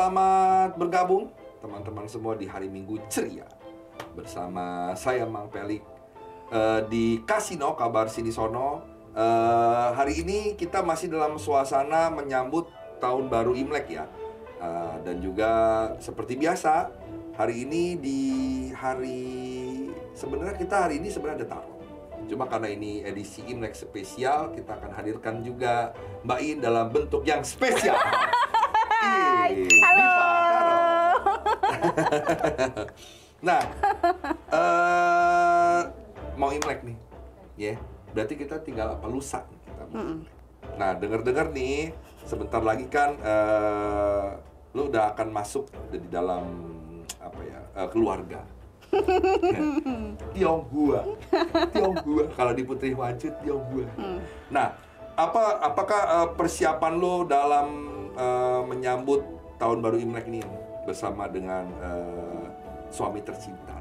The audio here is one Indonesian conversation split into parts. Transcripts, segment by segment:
Selamat bergabung teman-teman semua di hari Minggu ceria bersama saya Mang Pelik di Kasino Kabar Sini Sono. Hari ini kita masih dalam suasana menyambut tahun baru Imlek ya. Dan juga seperti biasa hari ini sebenarnya kita hari ini sebenarnya ada tarot. Cuma karena ini edisi Imlek spesial, kita akan hadirkan juga Mbak In dalam bentuk yang spesial. Halo. Nah, mau Imlek nih, ya. Berarti kita tinggal apa lusa nih kita. Nah, dengar-dengar nih, sebentar lagi kan lu udah akan masuk di dalam apa ya keluarga. Tionghoa. Kalau di Putri Wancut Tionghoa. Nah, apakah persiapan lo dalam menyambut tahun baru Imlek ini bersama dengan suami tercinta?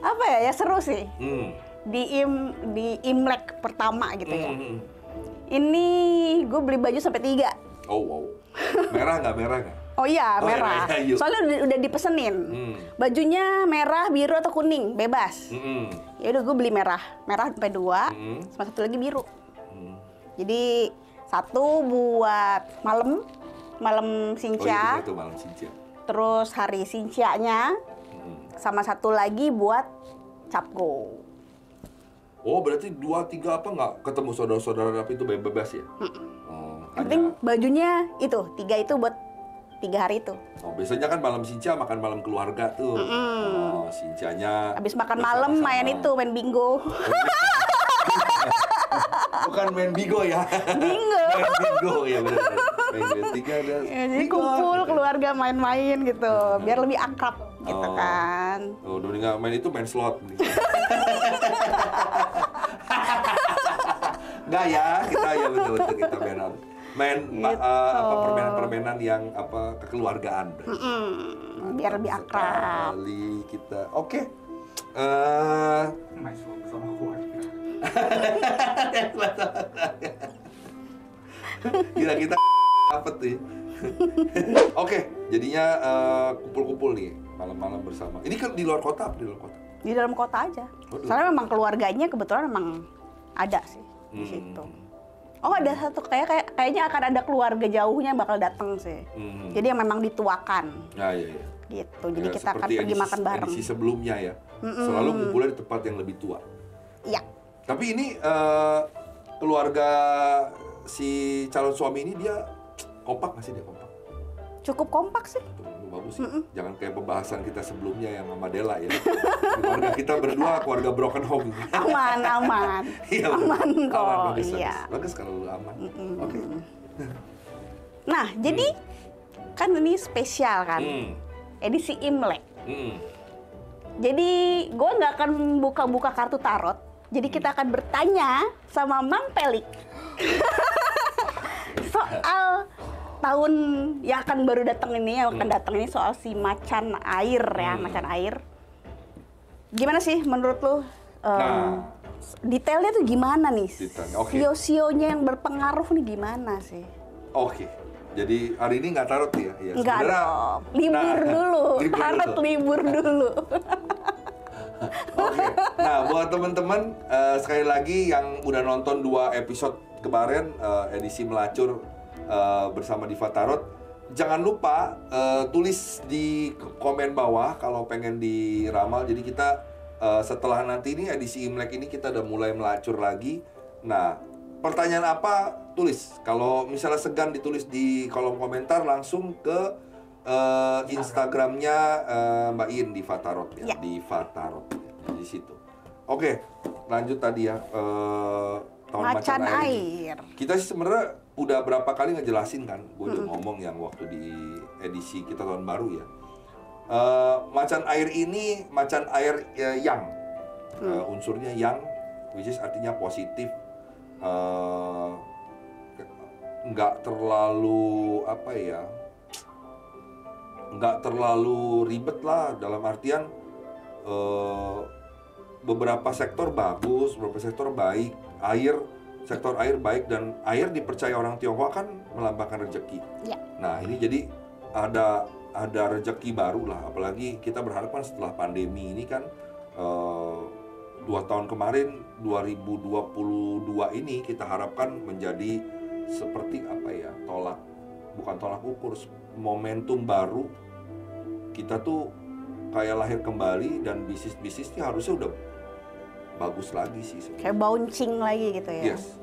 Apa ya seru sih. Di Imlek pertama gitu ya. Ini gue beli baju sampai 3. Oh wow. Merah nggak? Oh iya, merah. Soalnya udah dipesenin. Bajunya merah, biru atau kuning, bebas. Ya udah gue beli merah sampai 2, sama satu lagi biru. Jadi satu buat malam Sinca. Oh itu malam Sinca. Terus hari Sincianya, sama satu lagi buat Capgo. Oh berarti 2-3 apa nggak ketemu saudara-saudara tapi itu bebas ya? Penting bajunya itu 3 itu buat 3 hari itu. Oh, biasanya kan malam Sinca makan malam keluarga tuh. Oh, Sincanya. Habis makan malam main bingo. Bukan main bingo ya. Bingo. Main bingo ya benar. Main 3 ada. Jadi kumpul keluarga main-main gitu, biar lebih akrab gitu kan. Oh, udah nggak main itu main slot. Nggak ya, kita ya betul-betul kita main gitu. Permainan-permainan yang kekeluargaan biar lebih akrab. Kali kita oke. Main sama keluarga. Gila kita apa tuh? Oke, jadinya kumpul-kumpul nih malam-malam bersama. Ini kan di luar kota apa di luar kota? Di dalam kota aja. Soalnya memang keluarganya kebetulan memang ada sih di situ. Oh ada satu kayaknya akan ada keluarga jauhnya yang bakal datang sih. Jadi yang memang dituakan. Nah, iya. Gitu. Jadi Ya, kita akan pergi makan bareng. Edisi sebelumnya ya. Selalu ngumpulnya di tempat yang lebih tua. Iya. Tapi ini keluarga si calon suami ini dia kompak nggak sih dia kompak? Cukup kompak sih. Bagus sih. Jangan kayak pembahasan kita sebelumnya yang sama Dela ya. Keluarga kita berdua keluarga broken home. Aman. Iya, aman kok. Bagus, iya. Bagus kalau lu aman. Oke. Nah, jadi kan ini spesial kan. Edisi Imlek. Jadi gue nggak akan buka-buka kartu tarot. Jadi kita akan bertanya sama Mang Pelik soal tahun yang akan baru datang ini, soal si macan air ya, macan air. Gimana sih menurut lo? Detailnya tuh gimana nih? Sio-sionya yang berpengaruh nih gimana sih? Oke. Jadi hari ini nggak tarot ya? Nggak dong. Libur dulu. Tarot libur dulu. Oke. Nah, buat teman-teman sekali lagi yang udah nonton 2 episode kemarin edisi melacur bersama Diva Tarot, jangan lupa tulis di komen bawah kalau pengen diramal. Jadi kita setelah nanti ini edisi Imlek ini kita udah mulai melacur lagi. Nah, pertanyaan apa tulis. Kalau misalnya segan ditulis di kolom komentar, langsung ke Instagramnya Mbak In Diva Tarot ya, Diva Tarot di situ. Oke, lanjut tadi ya tahun macan air. Kita sih sebenarnya udah berapa kali ngejelasin kan, gue udah ngomong yang waktu di edisi kita tahun baru ya. Macan air ini macan air yang unsurnya yang, which is artinya positif, nggak terlalu nggak terlalu ribet lah, dalam artian beberapa sektor bagus, beberapa sektor baik. Sektor air baik, dan air dipercaya orang Tionghoa kan melambangkan rezeki. Ya. Nah ini jadi ada rezeki baru lah, apalagi kita berharap kan setelah pandemi ini kan 2 tahun kemarin 2022 ini kita harapkan menjadi seperti apa ya, bukan tolak ukur, momentum baru kita tuh kayak lahir kembali dan bisnisnya harusnya udah bagus lagi sih sebenarnya. Kayak bouncing lagi gitu ya. Yes.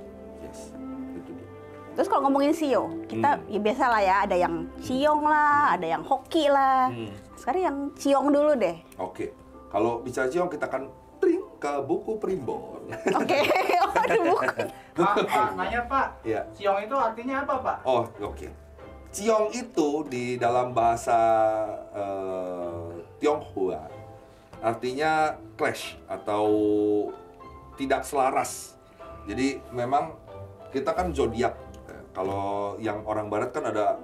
Itu dia. Terus kalau ngomongin sio, kita ya biasa lah ya, ada yang ciong lah, ada yang hoki lah. Sekarang yang ciong dulu deh. Oke. Kalau bicara ciong kita akan tring ke buku primbon. Oke. Waduh, buku. Pak, nanya Pak. Iya. Ciong itu artinya apa Pak? Oh, oke. Ciong itu di dalam bahasa Tionghoa artinya clash atau tidak selaras. Jadi memang kita kan zodiak. Kalau yang orang barat kan ada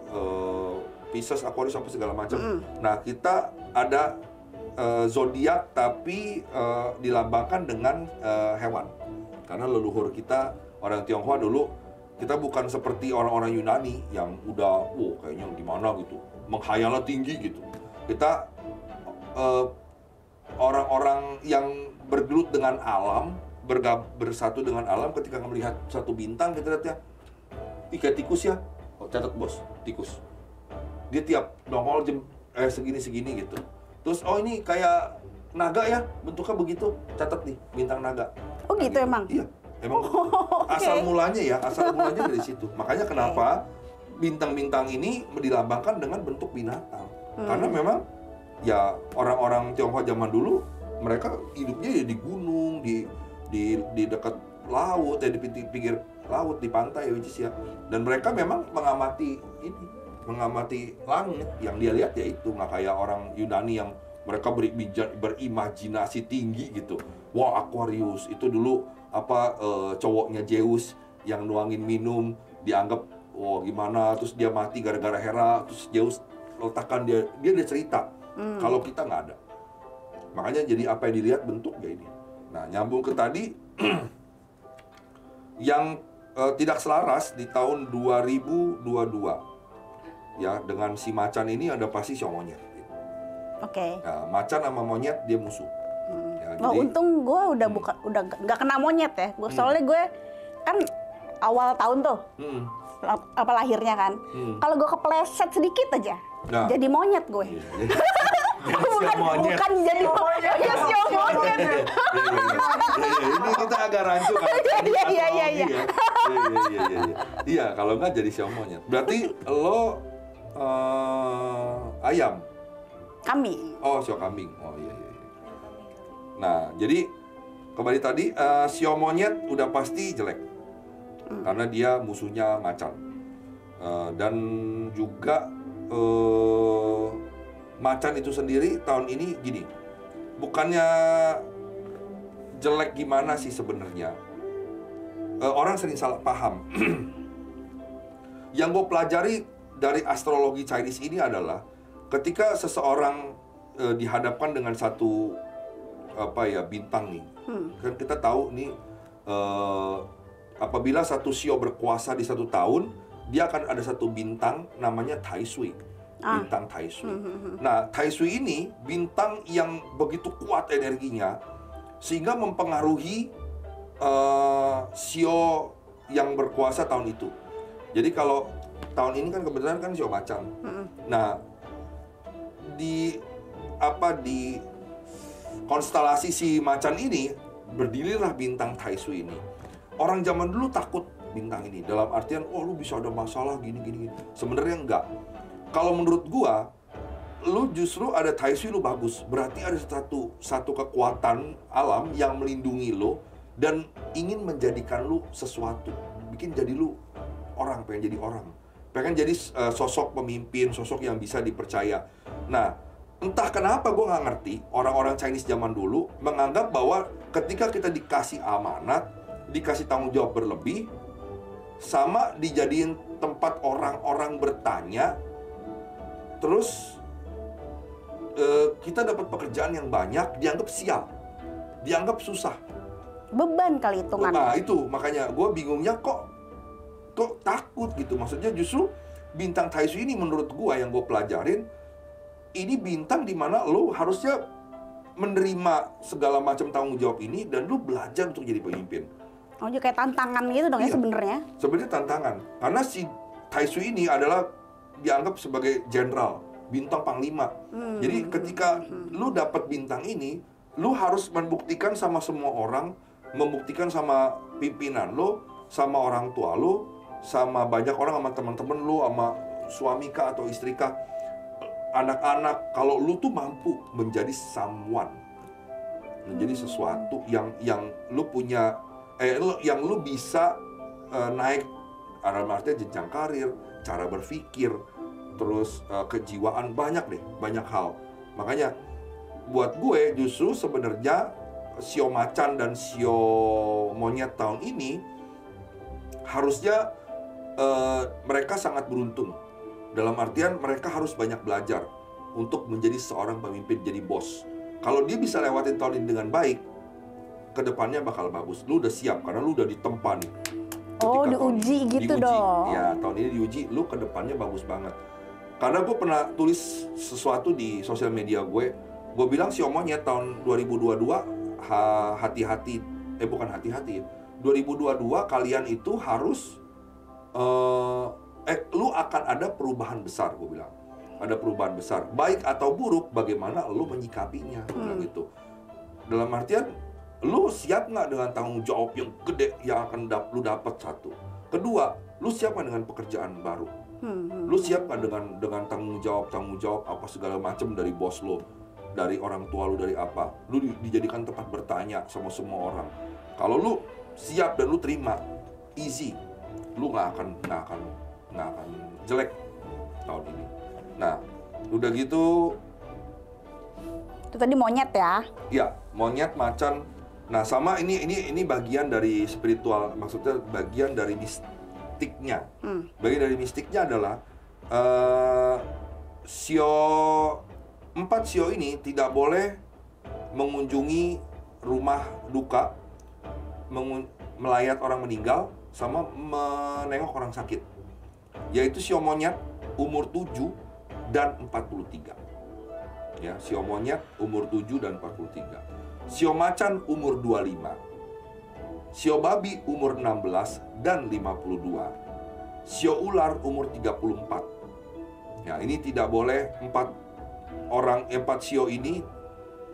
Pisces, Aquarius, apa segala macam. Nah, kita ada zodiak tapi dilambangkan dengan hewan. Karena leluhur kita orang Tionghoa dulu, kita bukan seperti orang-orang Yunani yang udah kayaknya gimana gitu, menghayalnya tinggi gitu. Kita orang-orang yang bergelut dengan alam, bersatu dengan alam. Ketika melihat satu bintang, kita lihat ya, kayak tikus ya. Oh, catat bos, tikus. Dia tiap nongol jam segini-segini gitu. Terus ini kayak naga ya, bentuknya begitu. Catat nih, bintang naga. Oh gitu gitu. emang? Iya, emang Okay. asal mulanya dari situ. Makanya kenapa bintang-bintang ini dilambangkan dengan bentuk binatang. Karena memang ya orang-orang Tionghoa zaman dulu mereka hidupnya ya di gunung, di dekat laut, ya di pinggir laut, di pantai ya, which is ya. Dan mereka memang mengamati langit. Yang dia lihat ya itu, nggak kayak orang Yunani yang mereka berimajinasi tinggi gitu. Wah, Aquarius itu dulu cowoknya Zeus yang nuangin minum, dianggap gimana, terus dia mati gara-gara Hera, terus Zeus letakkan dia ada cerita. Kalau kita nggak ada. Makanya jadi apa yang dilihat bentuk ya ini. Nah, nyambung ke tadi yang tidak selaras di tahun 2022 ya, dengan si macan ini ada pasti si monyet. Oke. Nah, macan sama monyet dia musuh. Ya, Untung gue udah nggak kena monyet ya. Soalnya gue kan awal tahun tuh, apa lahirnya kan. Kalau gue kepleset sedikit aja, jadi monyet gue. Bukan jadi monyet, sio monyet. Ini kita agak rancu kan. Iya. Iya, kalau nggak jadi sio monyet. Berarti lo ayam. Kambing. Oh, sio kambing. Oh iya. Nah, jadi kembali tadi sio monyet udah pasti jelek. Karena dia musuhnya macan. Dan juga macan itu sendiri tahun ini gini. Bukannya jelek gimana sih sebenarnya. Orang sering salah paham. Yang gue pelajari dari astrologi Chinese ini adalah ketika seseorang dihadapkan dengan satu bintang nih, kan kita tahu nih apabila satu sio berkuasa di 1 tahun, dia akan ada satu bintang namanya Tai Sui, bintang Tai Sui. Nah, Tai Sui ini bintang yang begitu kuat energinya sehingga mempengaruhi sio yang berkuasa tahun itu. Jadi kalau tahun ini kan kebetulan kan sio macan. Nah, di konstelasi si macan ini berdirilah bintang Tai Sui ini. Orang zaman dulu takut bintang ini, dalam artian lu bisa ada masalah gini. Sebenarnya enggak. Kalau menurut gua, lu justru ada Tai Sui lu bagus. Berarti ada satu kekuatan alam yang melindungi lu dan ingin menjadikan lu sesuatu. Bikin jadi lu orang, pengen jadi orang. Pengen jadi sosok pemimpin, sosok yang bisa dipercaya. Nah, entah kenapa gue nggak ngerti, orang-orang Chinese zaman dulu menganggap bahwa ketika kita dikasih amanat, dikasih tanggung jawab berlebih, sama dijadiin tempat orang-orang bertanya, terus kita dapat pekerjaan yang banyak, dianggap sial, dianggap susah. Beban kali hitungan. Nah itu, makanya gue bingungnya kok takut gitu. Maksudnya justru bintang Tai Sui ini menurut gua yang gue pelajarin, ini bintang dimana lo harusnya menerima segala macam tanggung jawab ini dan lo belajar untuk jadi pemimpin. Oh, jadi kayak tantangan gitu dong ya sebenarnya? Sebenarnya tantangan, karena si Tai Sui ini adalah dianggap sebagai jenderal, bintang panglima. Jadi ketika lu dapat bintang ini, lu harus membuktikan sama semua orang, membuktikan sama pimpinan lu, sama orang tua lu, sama banyak orang, sama teman-teman lu, sama suami kah atau istri kah, anak-anak, kalau lu tuh mampu menjadi someone, menjadi sesuatu yang lu punya, yang lu bisa naik, dalam artinya jenjang karir, cara berpikir, terus kejiwaan, banyak hal. Makanya buat gue justru sebenarnya sio macan dan sio monyet tahun ini harusnya mereka sangat beruntung. Dalam artian mereka harus banyak belajar untuk menjadi seorang pemimpin, jadi bos. Kalau dia bisa lewatin tahun ini dengan baik, kedepannya bakal bagus. Lu udah siap karena lu udah ditempa nih. Oh, diuji gitu dong. Ya, tahun ini diuji, lu kedepannya bagus banget. Karena gue pernah tulis sesuatu di sosial media gue bilang sio monyet tahun 2022 hati-hati, bukan hati-hati, 2022 kalian itu harus lu akan ada perubahan besar, gue bilang. Ada perubahan besar, baik atau buruk, bagaimana lu menyikapinya, bilang gitu. Dalam artian, lu siap nggak dengan tanggung jawab yang gede yang akan lu dapat, satu. Kedua, lu siap nggak dengan pekerjaan baru? Lu siap nggak dengan tanggung jawab apa segala macam dari bos lu, dari orang tua lu, dari apa? Lu dijadikan tempat bertanya sama semua orang. Kalau lu siap dan lu terima, easy, lu nggak akan jelek tahun ini. Nah, udah gitu. Itu tadi monyet ya? Iya, monyet, macan. Nah, sama ini bagian dari spiritual, maksudnya bagian dari mistiknya. Bagian dari mistiknya adalah empat sio ini tidak boleh mengunjungi rumah duka, melayat orang meninggal, sama menengok orang sakit. Yaitu sio monyet umur 7 dan 43. Ya, sio monyet umur 7 dan 43. Sio macan umur 25. Sio babi umur 16 dan 52. Sio ular umur 34. Ya, ini tidak boleh 4 sio ini,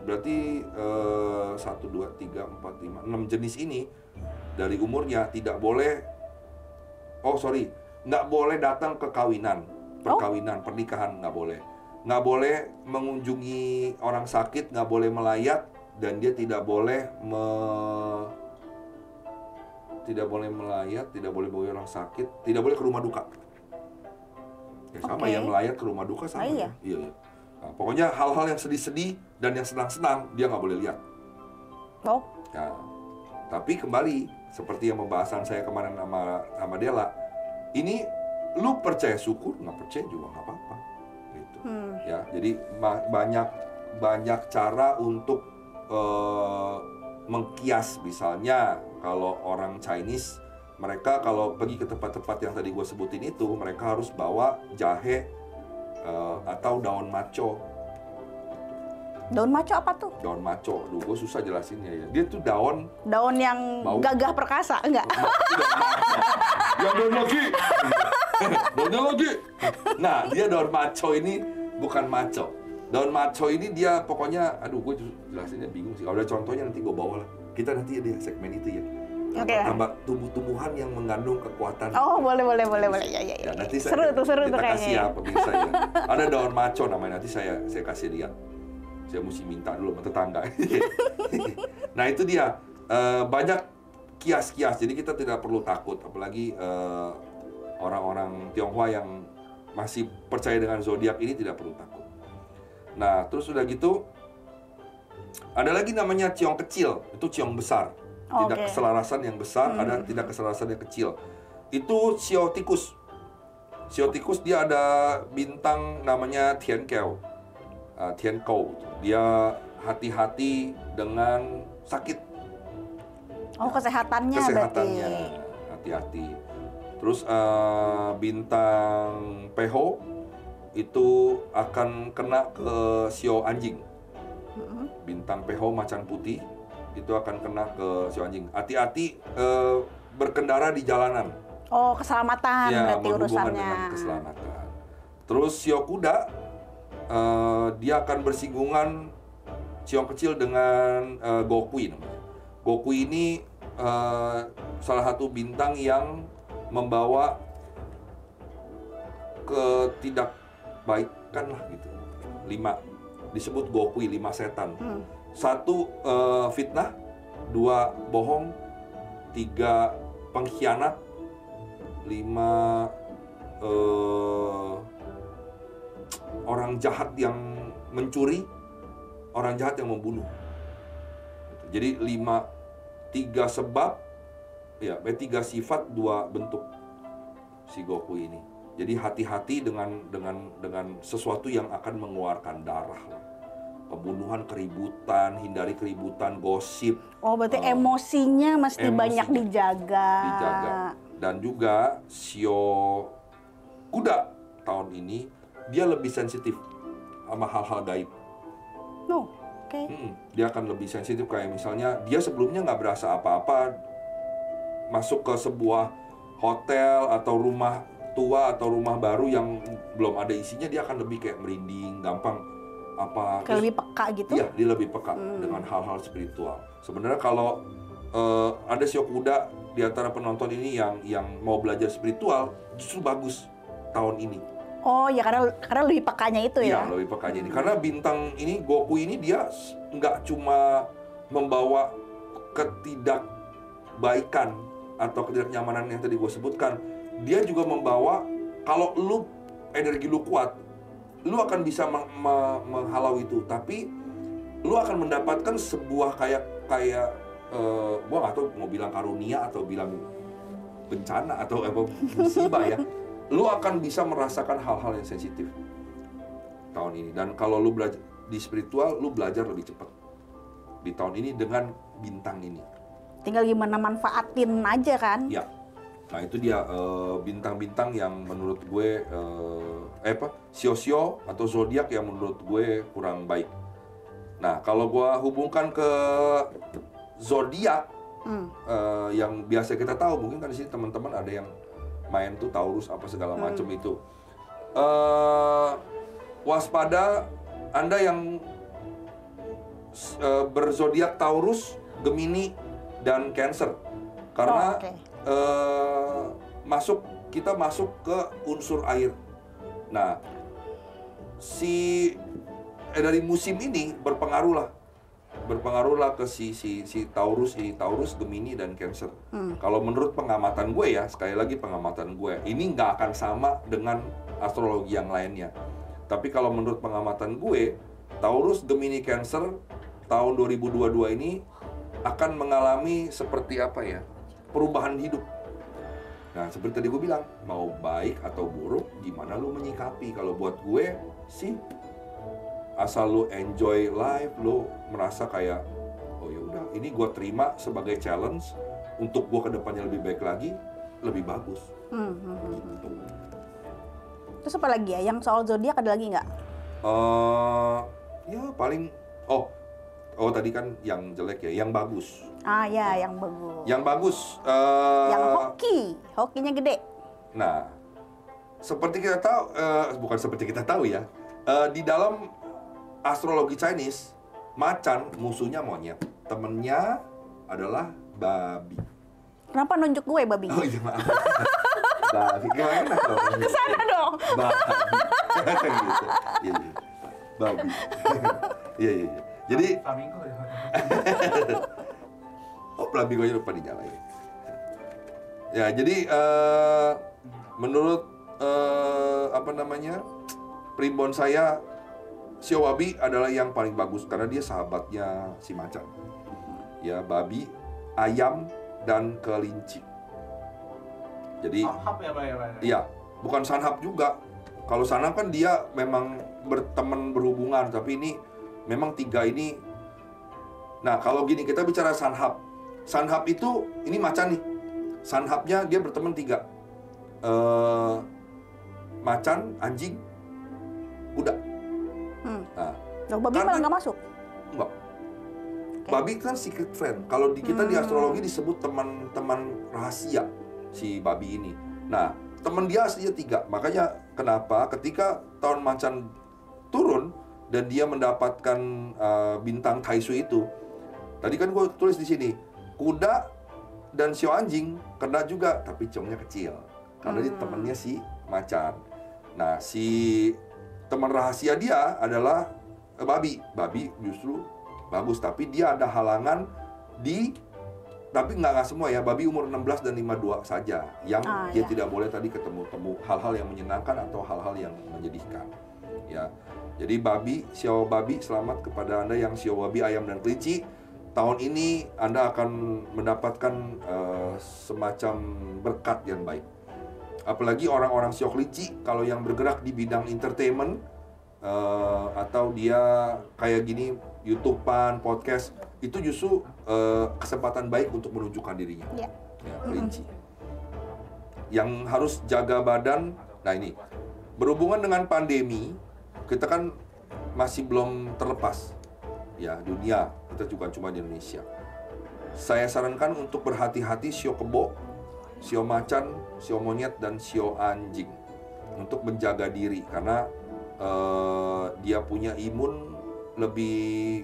berarti 1, 2, 3, 4, 5, 6 jenis ini dari umurnya tidak boleh, nggak boleh datang ke perkawinan, pernikahan nggak boleh. Nggak boleh mengunjungi orang sakit, nggak boleh melayat, dan dia tidak boleh melayat, tidak boleh bawa orang sakit, tidak boleh ke rumah duka. Ya, sama yang melayat ke rumah duka sama. Iya. Iya. Nah, pokoknya hal-hal yang sedih-sedih dan yang senang-senang dia nggak boleh lihat. Oh. Ya, tapi kembali seperti yang pembahasan saya kemarin sama Dela, ini lu percaya syukur, nggak percaya juga nggak apa-apa. Gitu. Ya, jadi banyak cara untuk mengkias. Misalnya kalau orang Chinese, mereka kalau pergi ke tempat-tempat yang tadi gue sebutin itu, mereka harus bawa jahe atau daun maco. Daun maco apa tuh? Daun maco, gue susah jelasinnya ya. Dia tuh daun yang gagah perkasa, enggak? Ya daun lagi. Daunnya lagi. Nah, dia daun maco ini bukan maco. Daun maco ini dia pokoknya, gue jelasinnya bingung sih. Kalau ada contohnya nanti gue bawa lah. Kita nanti ada segmen itu ya. Tambah tumbuh-tumbuhan yang mengandung kekuatan. Oh, boleh. Ya, nanti seru tuh kita kayaknya. kasih ya pemirsa ya. Ada daun maco namanya, nanti saya kasih lihat. Saya mesti minta dulu sama tetangga. Nah, itu dia. Banyak kias-kias. Jadi kita tidak perlu takut, apalagi orang-orang Tionghoa yang masih percaya dengan zodiak ini tidak perlu takut. Nah, terus udah gitu ada lagi namanya ciong kecil, itu ciong besar. Tidak keselarasan yang besar, ada tidak keselarasan yang kecil. Itu sio tikus. Sio tikus dia ada bintang namanya Tiankou. Dia hati-hati dengan sakit. Oh, kesehatannya berarti. berarti. Hati-hati. Terus bintang Peho itu akan kena ke Sio Anjing. Bintang Peho macan putih itu akan kena ke Sio Anjing. Hati-hati berkendara di jalanan. Oh, keselamatan Ya, berarti berhubungan urusannya. dengan keselamatan. Terus Sio Kuda, dia akan bersinggungan Siong kecil dengan Gokui namanya. Gokui ini salah satu bintang yang membawa ketidakbaikan lah gitu. 5 disebut Gokui, 5 setan. 1 fitnah, 2 bohong, 3 pengkhianat, 5 orang jahat yang mencuri, orang jahat yang membunuh. Jadi 3 sebab, ya, 3 sifat 2 bentuk si Gokui ini. Jadi hati-hati dengan sesuatu yang akan mengeluarkan darah. Pembunuhan, keributan, hindari keributan, gosip. Oh, berarti emosinya mesti banyak dijaga. Dan juga Sio Kuda tahun ini dia lebih sensitif sama hal-hal gaib. No, oke. Dia akan lebih sensitif, kayak misalnya dia sebelumnya nggak berasa apa-apa, masuk ke sebuah hotel atau rumah tua atau rumah baru yang belum ada isinya, dia akan lebih kayak merinding, gampang apa. Kayak lebih peka gitu? Iya, dia lebih peka dengan hal-hal spiritual. Sebenarnya kalau ada Sio Kuda di antara penonton ini yang mau belajar spiritual, justru bagus tahun ini. Oh ya, karena lebih pekanya itu ya? Iya, lebih pekanya ini. Karena bintang ini, Gokui ini, dia nggak cuma membawa ketidakbaikan atau ketidaknyamanan yang tadi gue sebutkan. Dia juga membawa, kalau lu energi lu kuat, lu akan bisa menghalau itu. Tapi lu akan mendapatkan sebuah kayak gue nggak tahu mau bilang karunia atau bilang bencana atau apa, musibah ya. Lu akan bisa merasakan hal-hal yang sensitif tahun ini. Dan kalau lu belajar di spiritual, lu belajar lebih cepat di tahun ini dengan bintang ini. Tinggal gimana manfaatin aja kan? Ya. Nah itu dia bintang-bintang yang menurut gue sio-sio atau zodiak yang menurut gue kurang baik. Nah kalau gue hubungkan ke zodiak yang biasa kita tahu, mungkin kan di sini teman-teman ada yang main tuh Taurus apa segala macam itu. Waspada Anda yang berzodiak Taurus, Gemini dan Cancer. Karena kita masuk ke unsur air. Nah, dari musim ini berpengaruhlah ke si Taurus ini, Taurus, Gemini dan Cancer. Kalau menurut pengamatan gue ya, sekali lagi pengamatan gue, ini nggak akan sama dengan astrologi yang lainnya. Tapi kalau menurut pengamatan gue, Taurus, Gemini, Cancer tahun 2022 ini akan mengalami seperti apa ya? Perubahan hidup. Nah, seperti tadi gue bilang, mau baik atau buruk, gimana lu menyikapi? Kalau buat gue sih, asal lu enjoy life, lu merasa kayak, oh ya udah, ini gue terima sebagai challenge untuk gue kedepannya lebih baik lagi, lebih bagus. Gitu. Terus apa lagi ya? Yang soal zodiak ada lagi nggak? Ya paling, oh tadi kan yang jelek ya, yang bagus. Ah ya, yang bagus. Yang bagus. Yang hokinya gede. Nah, seperti kita tahu, bukan seperti kita tahu ya, di dalam astrologi Chinese, macan musuhnya monyet, temennya adalah babi. Kenapa nunjuk gue babi? Oh iya maaf. Babi, gak enak dong. Kesana dong. Babi. Gitu. Iya. Babi. Iya. Jadi Flamingo ya. Flamingo-nya lupa dinyalain. Ya, jadi menurut primbon saya, Sio Babi adalah yang paling bagus karena dia sahabatnya si macan. Ya, babi, ayam dan kelinci. Jadi Sanhap ya, Pak ya? iya, bukan sanhap juga. Kalau sanhap kan dia memang berteman berhubungan, tapi ini memang 3 ini. Nah, kalau gini kita bicara sanhap. Sanhap itu, ini macan nih. Sanhapnya dia berteman 3. macan, anjing, kuda. Nah, babi malah nggak masuk? Enggak. Babi kan secret friend. Kalau di kita di astrologi disebut teman-teman rahasia si babi ini. Nah, teman dia aslinya 3. Makanya kenapa ketika tahun macan turun dan dia mendapatkan bintang Taisu itu, tadi kan gue tulis di sini, kuda dan sio anjing kena juga, tapi ciongnya kecil karena dia temennya si macan. Nah, si teman rahasia dia adalah babi. Babi justru bagus, tapi dia ada halangan tapi nggak semua ya, babi umur 16 dan 52 saja yang dia tidak boleh tadi ketemu hal-hal yang menyenangkan atau hal-hal yang menyedihkan. Ya, jadi sio babi, selamat kepada Anda yang sio babi, ayam dan kelinci. Tahun ini Anda akan mendapatkan semacam berkat yang baik. Apalagi orang-orang sio kelinci, kalau yang bergerak di bidang entertainment atau dia kayak gini, YouTube-an, podcast, itu justru kesempatan baik untuk menunjukkan dirinya. Ya, kelinci. Yang harus jaga badan, nah ini, berhubungan dengan pandemi, kita kan masih belum terlepas. Ya, dunia, kita juga cuma di Indonesia. Saya sarankan untuk berhati-hati sio kebo, sio macan, sio monyet, dan sio anjing. Untuk menjaga diri, karena dia punya imun lebih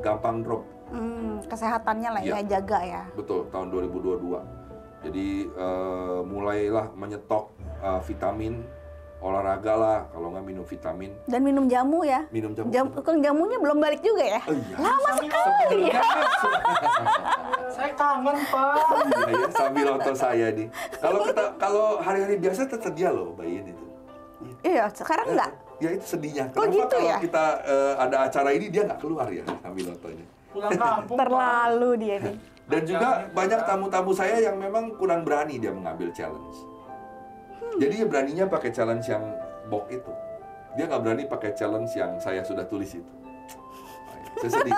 gampang drop. Kesehatannya lah ya, jaga ya. Betul, tahun 2022. Jadi mulailah menyetok vitamin, olahraga lah, kalau nggak minum vitamin. Dan minum jamu ya. Minum jamu. Jamunya belum balik juga ya? Oh, iya. Lama sekali ya. Saya kangen, Pak. Iya, sambil nonton saya nih. Kalau hari-hari biasa tersedia loh bayiin itu. Iya, sekarang enggak. Ya itu sedihnya. Oh, Kenapa gitu kalau ya? kita ada acara ini dia nggak keluar ya sambil nontonnya? Pulang kampung, Terlalu dia nih. Dan juga banyak tamu-tamu saya yang memang kurang berani dia mengambil challenge. Jadi dia beraninya pakai challenge yang box itu. Dia nggak berani pakai challenge yang saya sudah tulis itu. Saya sedih.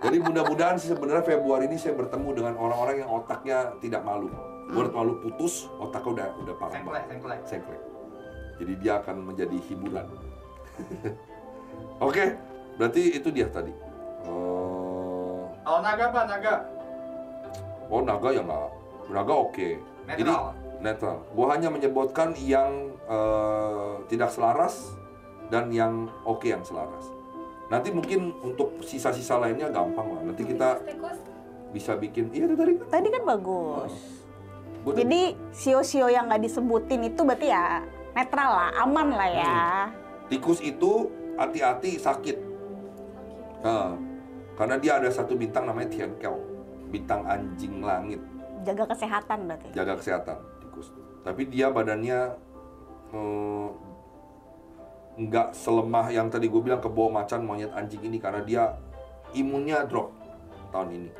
Jadi mudah-mudahan sebenarnya Februari ini saya bertemu dengan orang-orang yang otaknya tidak malu. Buat malu putus, otaknya udah parah banget. Sengklek. Jadi dia akan menjadi hiburan. Oke, berarti itu dia tadi. Oh, naga, Pak, naga. Oh, naga ya nggak. Naga oke. Jadi netral. Gua hanya menyebutkan yang tidak selaras dan yang oke yang selaras. Nanti mungkin untuk sisa-sisa lainnya gampang lah. Nanti kita bisa bikin. Iya, itu tadi. Tadi kan bagus. Jadi sio-sio yang nggak disebutin itu berarti ya netral lah, aman lah ya. Tikus itu hati-hati sakit. Karena dia ada satu bintang namanya Tianqiao, bintang anjing langit. Jaga kesehatan berarti. Jaga kesehatan tikus. Tapi dia badannya nggak selemah yang tadi gue bilang kebo, macan, monyet, anjing ini, karena dia imunnya drop tahun ini.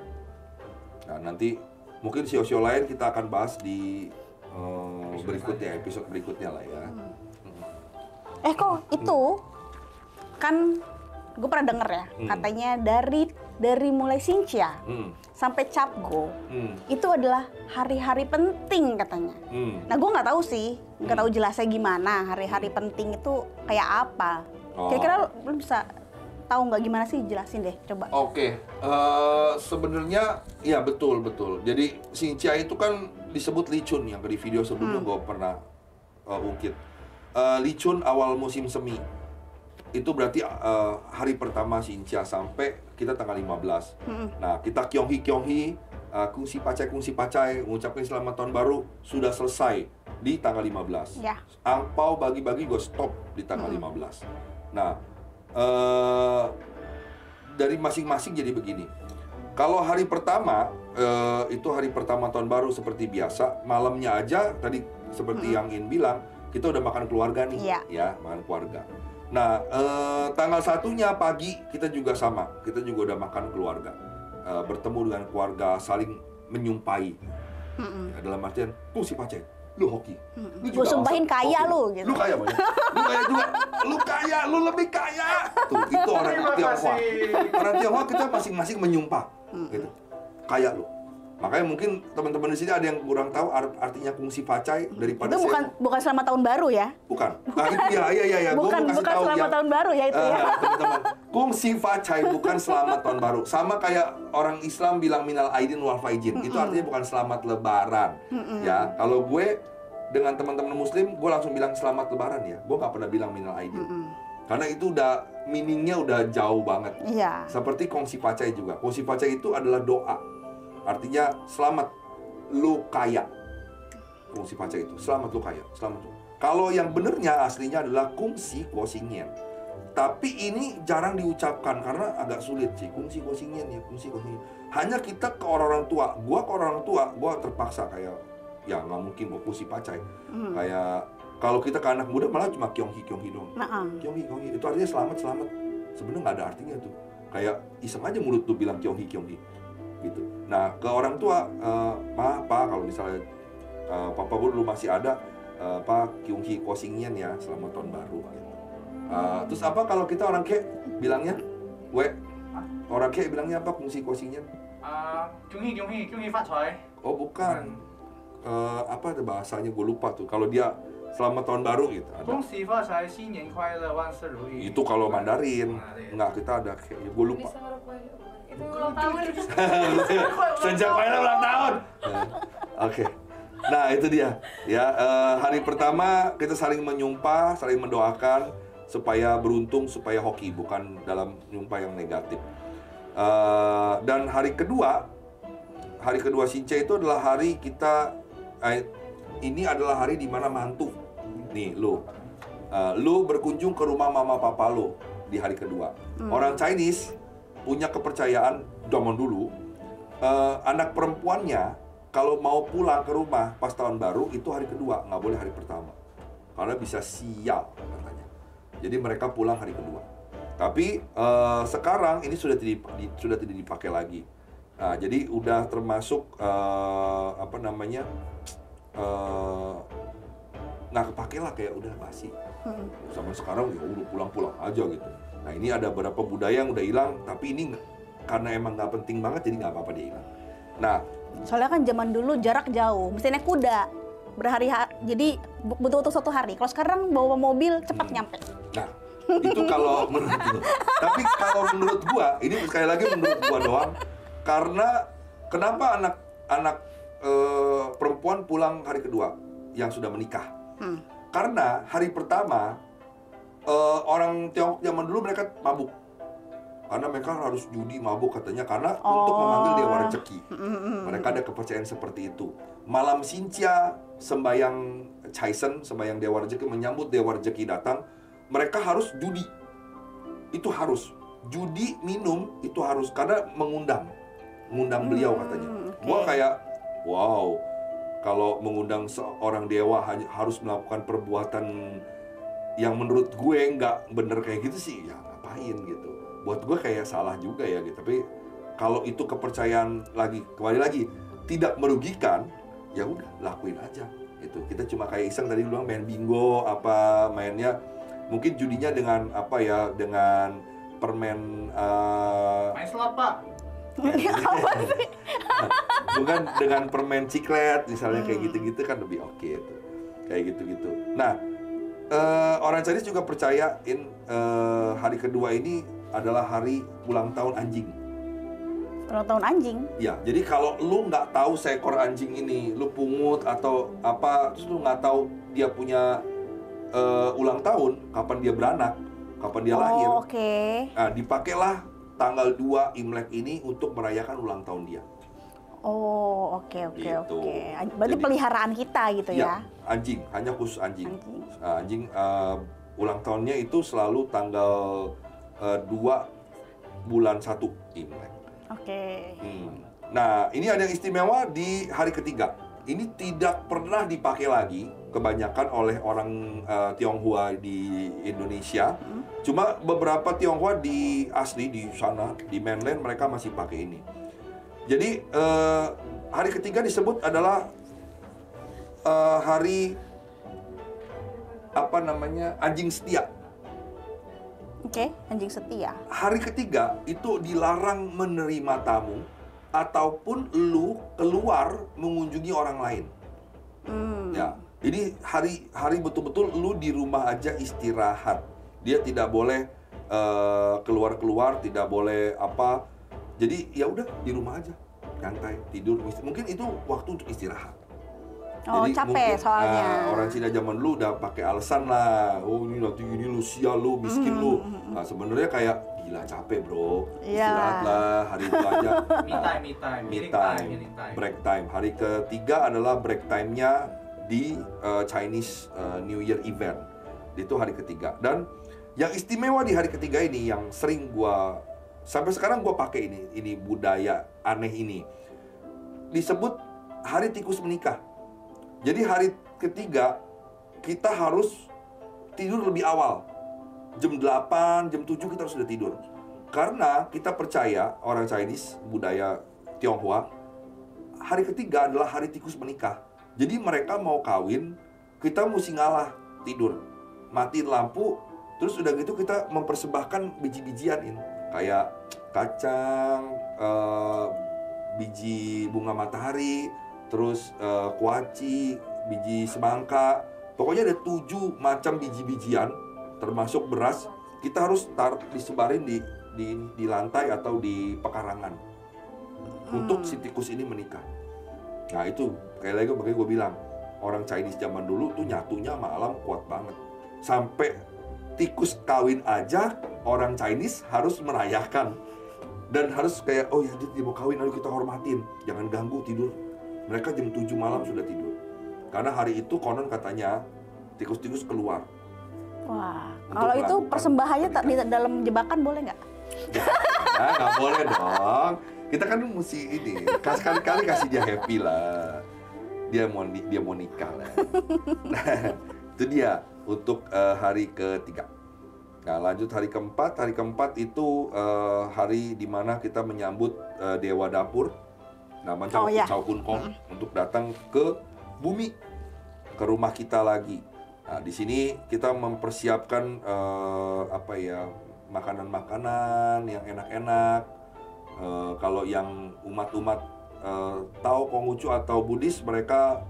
Nah, nanti mungkin sio-sio lain kita akan bahas di berikutnya, episode berikutnya lah ya. Kok itu kan gue pernah denger ya, katanya dari mulai Xinjia sampai Capgo itu adalah hari-hari penting katanya. Nah, gue nggak tahu sih, nggak tahu jelasnya gimana hari-hari penting itu kayak apa. Kira-kira lu bisa tahu nggak gimana sih, jelasin deh coba. Oke. Sebenarnya ya betul. Jadi Xinjia itu kan disebut Li Chun, yang di video sebelumnya gue pernah ungkit. Li Chun awal musim semi. Itu berarti hari pertama Xinjia sampai kita tanggal 15. Nah, kita Kyonghi, kungsi pacai, mengucapkan selamat tahun baru sudah selesai di tanggal 15. Ya. Angpau bagi-bagi gue stop di tanggal 15. Nah, dari masing-masing jadi begini. Kalau hari pertama, itu hari pertama tahun baru seperti biasa, malamnya aja tadi seperti yang In bilang, kita udah makan keluarga nih, ya makan keluarga. Nah, tanggal 1-nya pagi kita juga sama, kita juga udah makan keluarga, bertemu dengan keluarga, saling menyumpahi. Ya, dalam artian, si Pacen, lu hoki, lu gue sumpahin kaya lu, gitu. Lu kaya banget, lu kaya juga, lu kaya, lu lebih kaya. Tuh, itu orang Tionghoa. Orang Tionghoa kita masing-masing menyumpah, gitu. Kaya lu. Makanya mungkin teman-teman di sini ada yang kurang tahu artinya kungsi pacai daripada itu bukan selamat tahun baru ya? Bukan. Nah, itu iya. Bukan selamat tahun baru ya itu ya. Teman-teman, kungsi pacai bukan selamat tahun baru. Sama kayak orang Islam bilang minal aidin wal faizin. Itu artinya bukan selamat lebaran. Ya, kalau gue dengan teman-teman muslim, gue langsung bilang selamat lebaran ya. Gue nggak pernah bilang minal aidin. Karena itu udah meaningnya udah jauh banget. Iya. Seperti kongsi pacai juga. Kongsi pacai itu adalah doa. Artinya selamat lu kaya. Kongsi pacai itu selamat lu kaya, selamat lu. Kalau yang benernya aslinya adalah kungsi kosingyen. Tapi ini jarang diucapkan karena agak sulit sih. Kungsi kosingyen ya, kungsi kosingyen. Hanya kita ke orang-orang tua. Gua ke orang tua, gua terpaksa kayak ya nggak mungkin gua kungsi pacai. Kayak kalau kita ke anak muda malah cuma kyonghi dong. Kyonghi itu artinya selamat. Sebenarnya nggak ada artinya tuh. Kayak iseng aja mulut tuh bilang kyonghi gitu. Nah, ke orang tua, Pa, kalau misalnya Papa dulu masih ada, Kyunghi Kosingyen ya, selamat tahun baru gitu. Terus apa kalau kita orang Ke bilangnya? Orang Ke bilangnya apa Kungsi Kosingyen? Kyunghi Fatchai. Oh, bukan. Apa ada bahasanya, gue lupa tuh. Kalau dia selamat tahun baru gitu. Kongsi Fatchai, Xinnian Kuailai, Wanshi Ruyi. Itu kalau Mandarin. Enggak, kita ada kayak gue lupa. Itu ulang tahun. Sejak Kuailai ulang tahun. Oke. Nah, itu dia. Ya, hari pertama kita saling menyumpah, saling mendoakan supaya beruntung, supaya hoki, bukan dalam nyumpah yang negatif. Dan hari kedua Sinche itu adalah hari kita, ini adalah hari di mana mantu. Nih, lu berkunjung ke rumah mama papa lu di hari kedua. Orang Chinese punya kepercayaan zaman dulu, anak perempuannya kalau mau pulang ke rumah pas tahun baru itu hari kedua, nggak boleh hari pertama. Karena bisa sial katanya. Jadi mereka pulang hari kedua. Tapi sekarang ini sudah tidak dipakai lagi. Nah, jadi udah termasuk nggak kepake lah, kayak udah basi. Sampai sekarang ya udah pulang-pulang aja gitu. Nah, ini ada beberapa budaya yang udah hilang, tapi ini karena emang nggak penting banget, jadi nggak apa-apa dia hilang. Nah, soalnya kan zaman dulu jarak jauh, mesti naik kuda berhari-hari, jadi butuh satu hari. Kalau sekarang bawa mobil cepat nyampe. Nah, itu kalau menurut gua. Tapi kalau menurut gua, ini sekali lagi menurut gua doang. Karena kenapa anak perempuan pulang hari kedua yang sudah menikah? Karena hari pertama orang Tiongkok zaman dulu mereka mabuk. Karena mereka harus judi mabuk katanya, karena untuk memanggil dewa rezeki. Mereka ada kepercayaan seperti itu. Malam Sincha, sembayang Chaisen, sembayang dewa rezeki, menyambut dewa rezeki datang, mereka harus judi. Itu harus. Judi, minum, itu harus. Karena mengundang beliau katanya. Gua kayak, wow, kalau mengundang seorang dewa harus melakukan perbuatan yang menurut gue nggak bener kayak gitu sih, ya ngapain gitu. Buat gue kayak salah juga ya gitu. Tapi kalau itu kepercayaan kembali lagi tidak merugikan, ya udah lakuin aja gitu. Kita cuma kayak iseng tadi bilang main bingo, mainnya mungkin judinya dengan dengan permen main slot, Pak. Bukan dengan permen ciklet misalnya, kayak gitu-gitu kan lebih oke itu. Kayak gitu-gitu. Nah, orang Chinese juga percayain hari kedua ini adalah hari ulang tahun anjing. Ulang tahun anjing? Ya, jadi kalau lu nggak tahu seekor anjing ini, lu pungut atau apa, terus lu nggak tahu dia punya ulang tahun, kapan dia beranak, kapan dia lahir. Oke. Nah, dipakailah tanggal 2 Imlek ini untuk merayakan ulang tahun dia. Oh, oke. Gitu. Berarti Jadi, peliharaan kita gitu ya? Anjing, hanya khusus anjing. Anjing ulang tahunnya itu selalu tanggal 2 bulan 1 Imlek. Oke. Nah, ini ada yang istimewa di hari ketiga. Ini tidak pernah dipakai lagi, kebanyakan oleh orang Tionghoa di Indonesia. Cuma beberapa Tionghoa di sana, di mainland mereka masih pakai ini. Jadi hari ketiga disebut adalah hari anjing setia. Oke, anjing setia. Hari ketiga itu dilarang menerima tamu ataupun lu keluar mengunjungi orang lain. Ya, jadi hari betul-betul lu di rumah aja istirahat. Dia tidak boleh keluar-keluar, tidak boleh apa. Jadi ya udah di rumah aja, nyantai, tidur. Mungkin itu waktu untuk istirahat. Oh, Jadi capek mungkin, soalnya. Orang Cina zaman dulu udah pakai alasan lah. Oh ini nanti ini lu sial lu, miskin lu. Nah sebenarnya kayak gila capek bro. Iya. Istirahat lah hari itu aja. Me Me time. time, break time. Hari ketiga adalah break time-nya di Chinese New Year event. Itu hari ketiga. Dan yang istimewa di hari ketiga ini yang sering gua sampai sekarang gua pakai ini budaya aneh ini. Disebut hari tikus menikah. Jadi hari ketiga kita harus tidur lebih awal. Jam 8, jam 7 kita harus sudah tidur. Karena kita percaya orang Chinese, budaya Tionghoa, hari ketiga adalah hari tikus menikah. Jadi mereka mau kawin, kita mesti ngalah tidur. Matiin lampu, terus udah gitu kita mempersembahkan biji-bijian ini. Kayak kacang, biji bunga matahari, terus kuaci, biji semangka. Pokoknya ada 7 macam biji-bijian, termasuk beras. Kita harus disebarin di lantai atau di pekarangan untuk si tikus ini menikah. Nah itu, kayak lagi makanya gue bilang, orang Chinese zaman dulu tuh nyatunya sama alam kuat banget. Sampai tikus kawin aja, orang Chinese harus merayakan. Dan harus kayak, oh ya dia mau kawin, ayo kita hormatin. Jangan ganggu tidur. Mereka jam 7 malam sudah tidur. Karena hari itu konon katanya tikus-tikus keluar. Wah, Untuk kalau itu melakukan persembahannya di pernikahan. dalam jebakan boleh nggak? Ya, nggak boleh dong. Kita kan mesti ini, sekali-kali kasih dia happy lah. Dia mau nikah lah. Nah, itu dia untuk hari ketiga. Nah, lanjut hari keempat. Hari keempat itu hari dimana kita menyambut dewa dapur. Namanya Chow Kun Kong untuk datang ke bumi, ke rumah kita lagi. Nah, di sini kita mempersiapkan makanan-makanan yang enak-enak. Kalau yang umat-umat Tao, Konghucu atau Buddhis, mereka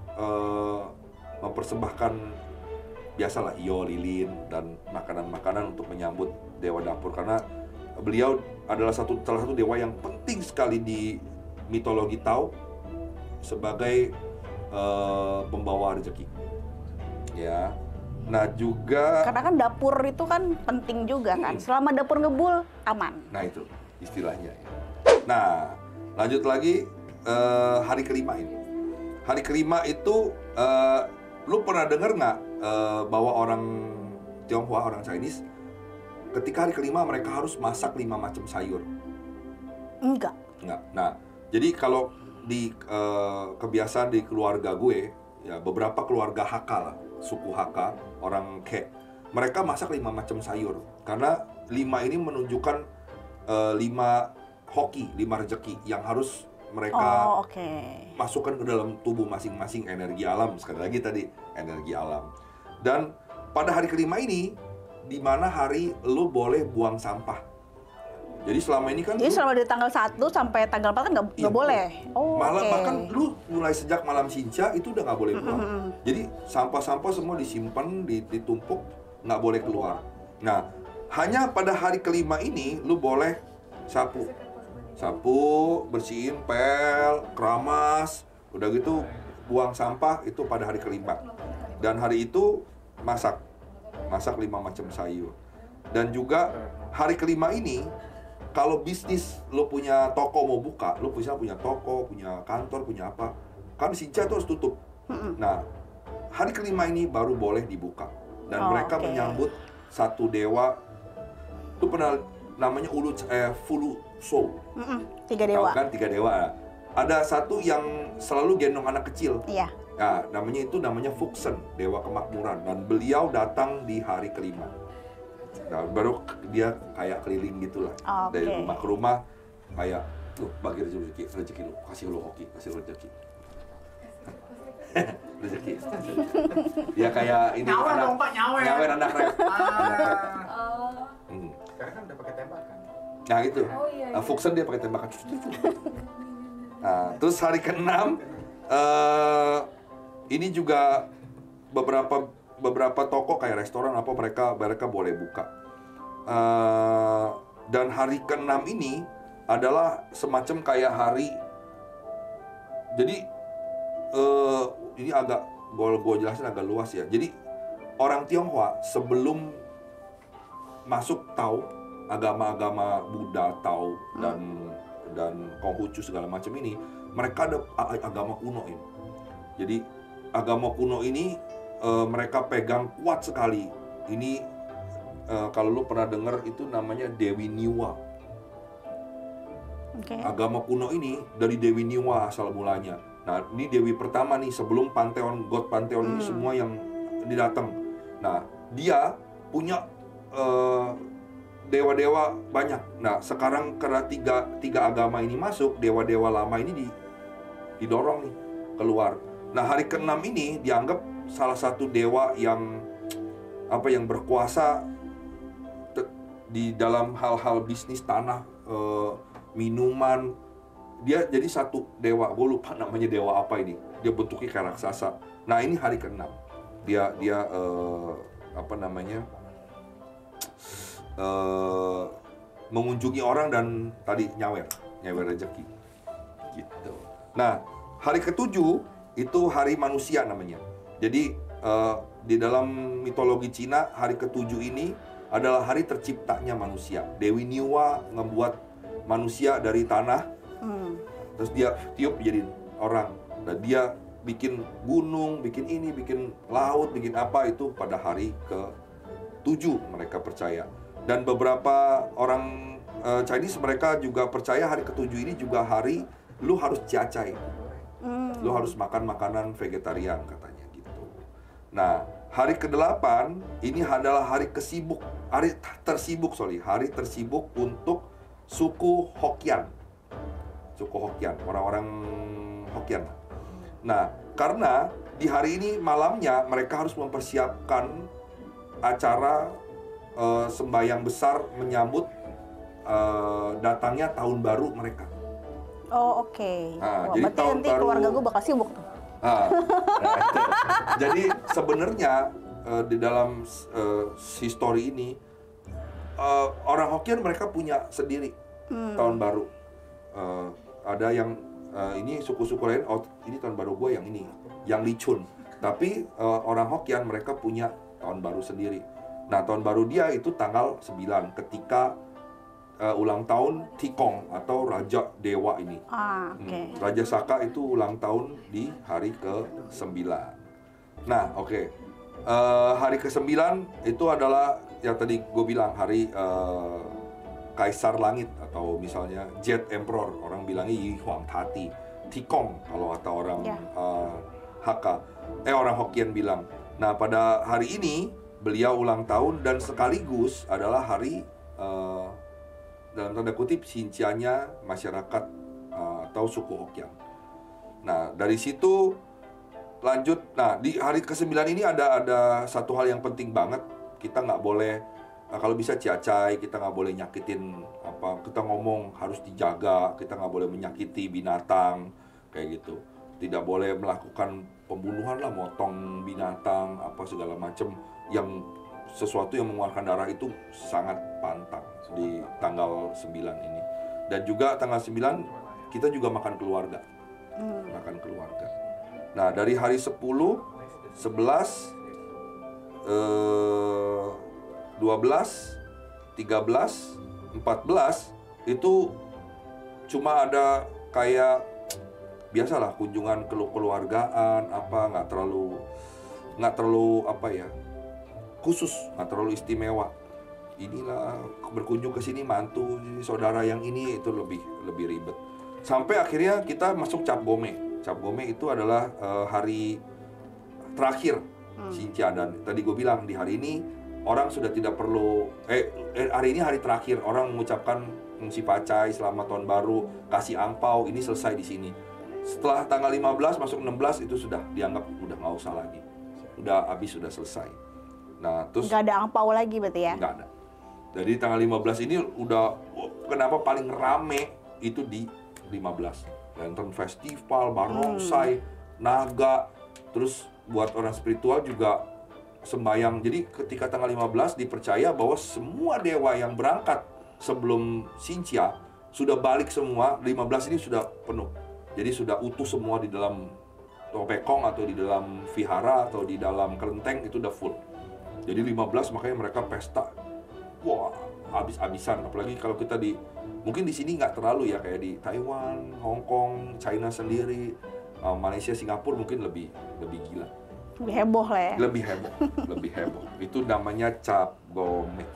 mempersembahkan biasalah hio, lilin dan makanan-makanan untuk menyambut dewa dapur, karena beliau adalah salah satu dewa yang penting sekali di mitologi Tao sebagai pembawa rezeki. Ya. Nah, juga Karena kan dapur itu kan penting juga kan. Selama dapur ngebul aman. Nah, itu istilahnya. Nah, lanjut lagi hari kelima ini. Hari kelima itu lu pernah dengar nggak bahwa orang Tionghoa, orang Chinese, ketika hari kelima mereka harus masak 5 macam sayur? Enggak. Nah, jadi kalau di kebiasaan di keluarga gue, ya beberapa keluarga Hakka lah, suku Hakka, orang Ke, mereka masak 5 macam sayur. Karena 5 ini menunjukkan 5 hoki, 5 rezeki yang harus mereka masukkan ke dalam tubuh masing-masing, energi alam. Sekali lagi tadi, energi alam. Dan pada hari kelima ini, di mana hari lu boleh buang sampah. Jadi selama ini kan... Jadi selama dari tanggal 1 sampai tanggal 4 kan nggak boleh? Oh, malah bahkan lu mulai sejak malam Xinjia itu udah nggak boleh buang. Jadi sampah-sampah semua disimpan, ditumpuk, nggak boleh keluar. Nah, hanya pada hari kelima ini lu boleh sapu, bersihin pel, keramas, udah gitu buang sampah itu pada hari kelima. Dan hari itu masak 5 macam sayur. Dan juga hari kelima ini, kalau bisnis lo punya toko mau buka, lo bisa punya toko, punya kantor, punya apa, kan Xinjia itu harus tutup. Nah, hari kelima ini baru boleh dibuka. Dan mereka menyambut satu dewa, itu pernah namanya Fulu Shou. 3 dewa. Kan 3 dewa. Ada satu yang selalu gendong anak kecil. Iya. Nah, namanya Fuxen, dewa kemakmuran. Dan beliau datang di hari kelima. Nah, baru dia kayak keliling gitulah, dari rumah ke rumah, kayak tuh bagi rezeki lu, kasih lu hoki, kasih lu rezeki. Rezeki. Ya kayak ini nyawer anak, dong Pak, nyawer anak rep. Sekarang kan udah pakai tembakan. Nah itu, Oh, iya. Fuxen dia pakai tembakan. Nah, terus hari ke-6 ini juga beberapa toko kayak restoran apa mereka boleh buka. Dan hari ke-6 ini adalah semacam kayak hari. Jadi ini agak gue jelasin agak luas ya. Jadi orang Tionghoa sebelum masuk Tao, agama-agama Buddha, Tao dan Konghucu segala macam ini, mereka ada agama kuno ini. Jadi agama kuno ini mereka pegang kuat sekali. Ini kalau lu pernah dengar itu namanya Dewi Niwa. Okay. Agama kuno ini dari Dewi Niwa asal mulanya. Nah, ini Dewi pertama nih sebelum Pantheon, God Pantheon ini semua yang didatang. Nah, dia punya dewa-dewa banyak. Nah, sekarang karena tiga agama ini masuk, dewa-dewa lama ini didorong nih keluar. Nah, hari ke-6 ini dianggap salah satu dewa yang berkuasa di dalam hal-hal bisnis tanah, minuman. Dia jadi satu dewa, gue lupa namanya dewa apa ini. Dia bentuknya kayak raksasa. Nah, ini hari ke-6. Dia mengunjungi orang dan tadi nyawer rezeki gitu. Nah, hari ke-7 itu hari manusia namanya. Jadi di dalam mitologi Cina, hari ke-7 ini adalah hari terciptanya manusia. Dewi Niwa ngebuat manusia dari tanah, terus dia tiup jadi orang. Dan dia bikin gunung, bikin ini, bikin laut, bikin apa itu pada hari ke-7 mereka percaya. Dan beberapa orang Chinese mereka juga percaya hari ke-7 ini juga hari lu harus ciacai. Lu harus makan makanan vegetarian katanya gitu. Nah, hari ke-8 ini adalah hari tersibuk untuk suku Hokkien. Suku Hokkien, orang-orang Hokkien. Nah, karena di hari ini malamnya mereka harus mempersiapkan acara sembahyang besar menyambut datangnya tahun baru mereka. Oh, oke. Nah, Wah, jadi berarti tahun nanti baru keluarga gue bakal sibuk tuh. Nah, itu. Jadi sebenarnya di dalam history ini orang Hokkien mereka punya sendiri tahun baru. Ada yang ini suku-suku lain, oh ini tahun baru gue yang ini, yang Lichun. Tapi orang Hokkien mereka punya tahun baru sendiri. Nah, tahun baru dia itu tanggal 9 ketika ulang tahun Tikong atau Raja Dewa ini. Okay. Raja Saka itu ulang tahun di hari ke-9. Nah, oke. Hari ke-9 itu adalah yang tadi gue bilang hari Kaisar Langit atau misalnya Jet Emperor, orang bilangnya Yi Huang Tati. Tikong kalau kata orang Hakka. Orang Hokkien bilang. Nah, pada hari ini beliau ulang tahun dan sekaligus adalah hari dalam tanda kutip sincianya masyarakat atau suku Hokkien. Nah, dari situ lanjut. Nah, di hari ke-9 ini ada satu hal yang penting banget. Kita nggak boleh kalau bisa ciacai, kita nggak boleh nyakitin kita ngomong harus dijaga, kita nggak boleh menyakiti binatang kayak gitu. Tidak boleh melakukan pembunuhan lah, motong binatang apa segala macam yang sesuatu yang mengeluarkan darah itu sangat pantang di tanggal 9 ini. Dan juga tanggal 9 kita juga makan keluarga. Makan keluarga. Nah, dari hari 10, 11, 12, 13, 14 itu cuma ada kayak biasalah kunjungan keluargaan nggak terlalu khusus, nggak terlalu istimewa. Inilah berkunjung ke sini mantu saudara yang ini itu lebih ribet. Sampai akhirnya kita masuk Cap Gome. Cap Gome itu adalah hari terakhir Xinjia. Dan tadi gue bilang di hari ini orang sudah tidak perlu hari ini hari terakhir orang mengucapkan ngungsi pacai selamat tahun baru, kasih angpau, ini selesai di sini. Setelah tanggal 15 masuk 16 itu sudah dianggap udah nggak usah lagi. Udah habis, sudah selesai. Nah, terus nggak ada angpau lagi berarti ya? Nggak ada. Jadi tanggal 15 ini udah kenapa paling rame itu di 15. Lantern Festival, barongsai, naga, terus buat orang spiritual juga sembayang. Jadi ketika tanggal 15 dipercaya bahwa semua dewa yang berangkat sebelum Xinjia sudah balik semua, 15 ini sudah penuh. Jadi sudah utuh semua di dalam Topekong atau di dalam vihara atau di dalam kelenteng itu udah full. Jadi 15 makanya mereka pesta. Wah, habis-habisan. Apalagi kalau kita mungkin di sini nggak terlalu ya, kayak di Taiwan, Hong Kong, China sendiri, Malaysia, Singapura mungkin lebih gila. Lebih heboh lah ya. Lebih heboh, lebih heboh. Itu namanya Cap Gomeh.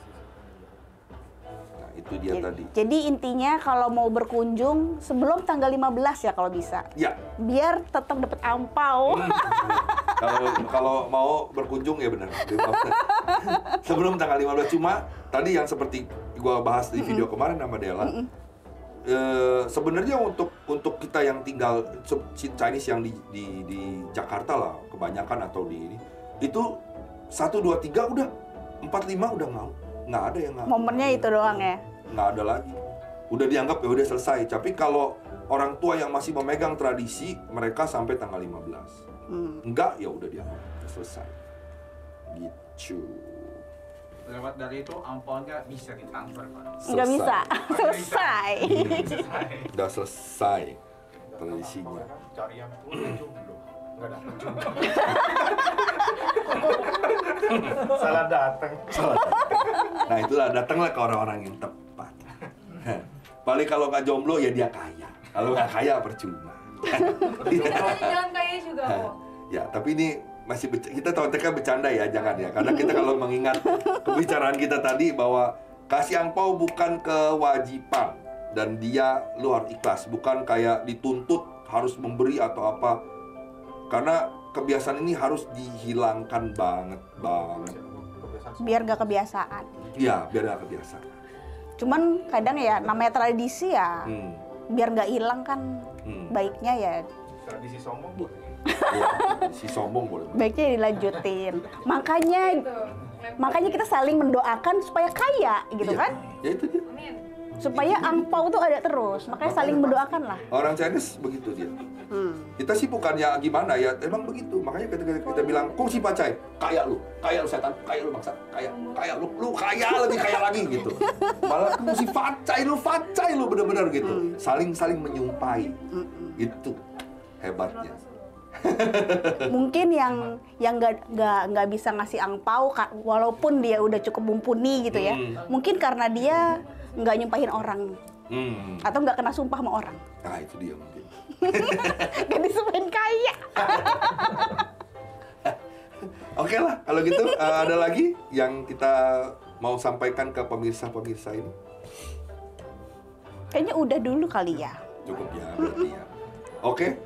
Nah, itu dia tadi. Jadi intinya kalau mau berkunjung sebelum tanggal 15 ya kalau bisa. Ya. Biar tetap dapat ampau. Kalau mau berkunjung ya benar. Sebelum tanggal 15. Cuma tadi yang seperti gua bahas di video kemarin sama Della. Sebenarnya untuk kita yang tinggal Chinese yang di Jakarta lah kebanyakan atau di ini itu 1, 2, 3 udah 4, 5 udah mau, nggak ada yang nggak. Momennya itu doang ya. Nggak ada lagi, udah dianggap ya udah selesai. Tapi kalau orang tua yang masih memegang tradisi mereka sampai tanggal 15 enggak ya udah dianggap selesai gitu. Lewat dari itu amplopnya bisa ditransfer, Pak. Nggak bisa. Selesai. Udah selesai tradisinya. Cari yang tua dan jomblo. Nggak dapet juga. Salah datang. Nah itulah, datanglah ke orang-orang yang tepat. Paling kalau nggak jomblo ya dia kaya. Kalau nggak kaya percuma. Jangan kaya juga kok. Ya tapi ini masih kita konteksnya bercanda ya, jangan ya. Karena kita kalau mengingat pembicaraan kita tadi bahwa kasih angpau bukan kewajiban dan dia lu harus ikhlas, bukan kayak dituntut harus memberi atau apa. Karena kebiasaan ini harus dihilangkan banget. Biar nggak kebiasaan. Iya, biar nggak kebiasaan. Cuman kadang ya namanya tradisi ya. Biar nggak hilang kan baiknya ya. Tradisi sombong boleh. Ya, si sombong boleh. Baiknya dilanjutin. Makanya kita saling mendoakan supaya kaya gitu Iya, kan? ya itu dia. Amin. Supaya angpau tuh ada terus. Makanya saling mendoakan lah. Orang Chinese begitu dia. Kita sih bukannya gimana ya, emang begitu. Makanya kita bilang kongsi pacai, kaya lu setan, kaya lu bangsa, kaya lu kaya lebih kaya lagi gitu. Malah kongsi pacai lu bener-bener gitu. Saling menyumpahi. Itu hebatnya. Mungkin yang nggak bisa ngasih angpau walaupun dia udah cukup mumpuni gitu ya. Mungkin karena dia nggak nyumpahin orang atau nggak kena sumpah sama orang. Nah itu dia mungkin. Gak disumpahin kaya. Oke lah kalau gitu ada lagi yang kita mau sampaikan ke pemirsa ini. Kayaknya udah dulu kali ya. Cukup ya berarti ya. Oke.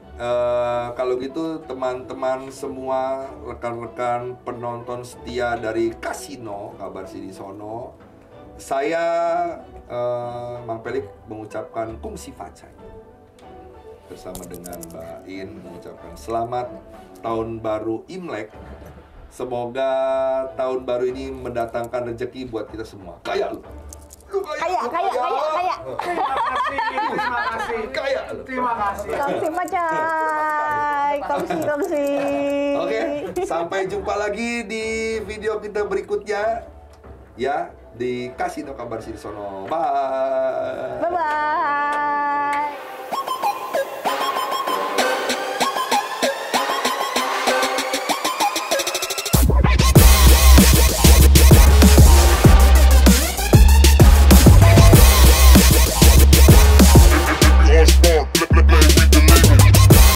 Kalau gitu teman-teman semua, rekan-rekan penonton setia dari Kasino Kabar Sinisono, saya Mang Pelik mengucapkan kongsi facai bersama dengan Mbak In mengucapkan selamat tahun baru Imlek. Semoga tahun baru ini mendatangkan rezeki buat kita semua. Kaya lu. Kaya. Terima kasih. Kongsi pacai. Kongsi. Oke, sampai jumpa lagi di video kita berikutnya ya di Kasino Kabar Sinisono. Bye. Bye-bye.